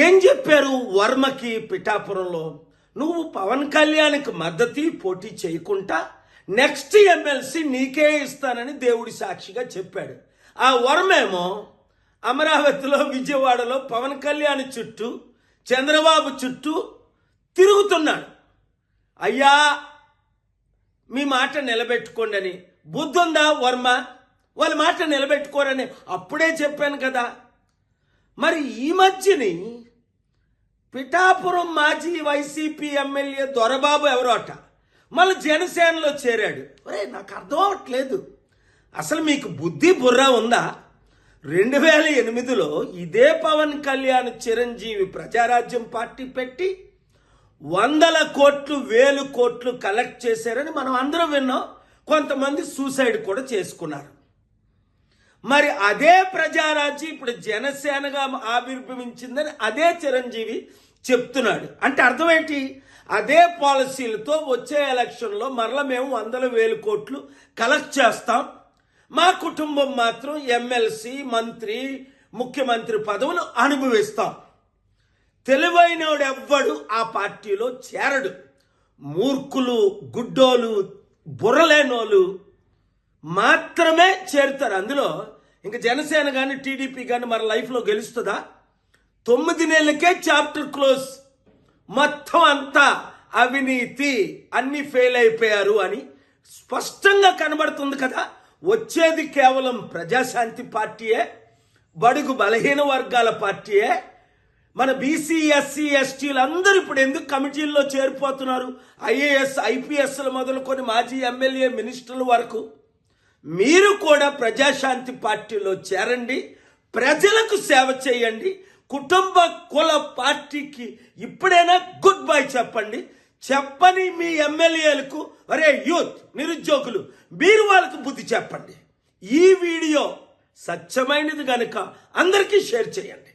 ఏం చెప్పారు వర్మకి పిఠాపురంలో? నువ్వు పవన్ కళ్యాణ్కి మద్దతు పోటీ చేయకుండా నెక్స్ట్ ఎమ్మెల్సీ నీకే ఇస్తానని దేవుడి సాక్షిగా చెప్పాడు. ఆ వర్మేమో అమరావతిలో, విజయవాడలో పవన్ కళ్యాణ్ చుట్టూ, చంద్రబాబు చుట్టూ తిరుగుతున్నాడు. అయ్యా మీ మాట నిలబెట్టుకోండి అని. బుద్ధుందా వర్మ? వాళ్ళ మాట నిలబెట్టుకోరని అప్పుడే చెప్పాను కదా. మరి ఈ మధ్యని పిఠాపురం మాజీ వైసీపీ ఎమ్మెల్యే దొరబాబు ఎవరో అట మళ్ళీ జనసేనలో చేరాడు. ఒరే నాకు అర్థం అవ్వట్లేదు, అసలు మీకు బుద్ధి బుర్ర ఉందా? 2008లో ఇదే పవన్ కళ్యాణ్ చిరంజీవి ప్రజారాజ్యం పార్టీ పెట్టి 100 కోట్లు 1000 కోట్లు కలెక్ట్ చేశారని మనం అందరం విన్నాం. కొంతమంది సూసైడ్ కూడా చేసుకున్నారు. మరి అదే ప్రజారాజ్యం ఇప్పుడు జనసేనగా ఆవిర్భవించిందని అదే చిరంజీవి చెప్తున్నాడు. అంటే అర్థం ఏంటి? అదే పాలసీలతో వచ్చే ఎలక్షన్లో మరలా మేము 100,000 కోట్లు కలెక్ట్ చేస్తాం, మా కుటుంబం మాత్రం ఎమ్మెల్సీ, మంత్రి, ముఖ్యమంత్రి పదవులు అనుభవిస్తాం. తెలివైనోడు ఎవ్వడు ఆ పార్టీలో చేరడు. మూర్ఖులు, గుడ్డోలు, బుర్రలేనోళ్ళు మాత్రమే చేరుతారు అందులో. ఇంకా జనసేన కానీ టీడీపీ కానీ మన లైఫ్లో గెలుస్తుందా? 9 నెలలకే చాప్టర్ క్లోజ్. మొత్తం అంతా అవినీతి, అన్ని ఫెయిల్ అయిపోయారు అని స్పష్టంగా కనబడుతుంది కదా. వచ్చేది కేవలం ప్రజాశాంతి పార్టీయే, బడుగు బలహీన వర్గాల పార్టీయే. మన బీసీ, ఎస్సీ, ఎస్టీలు అందరూ ఇప్పుడు ఎందుకు కమిటీల్లో చేరిపోతున్నారు? ఐఏఎస్, ఐపీఎస్లు మొదలుకొని మాజీ ఎమ్మెల్యే, మినిస్టర్ల వరకు. మీరు కూడా ప్రజాశాంతి పార్టీలో చేరండి, ప్రజలకు సేవ చేయండి. కుటుంబ కుల పార్టీకి ఇప్పుడైనా గుడ్ బై చెప్పండి. చెప్పని మీ ఎమ్మెల్యేలకు, అరే యూత్, నిరుద్యోగులు, మీరు వాళ్ళకు బుద్ధి చెప్పండి. ఈ వీడియో సత్యమైనది కనుక అందరికీ షేర్ చేయండి.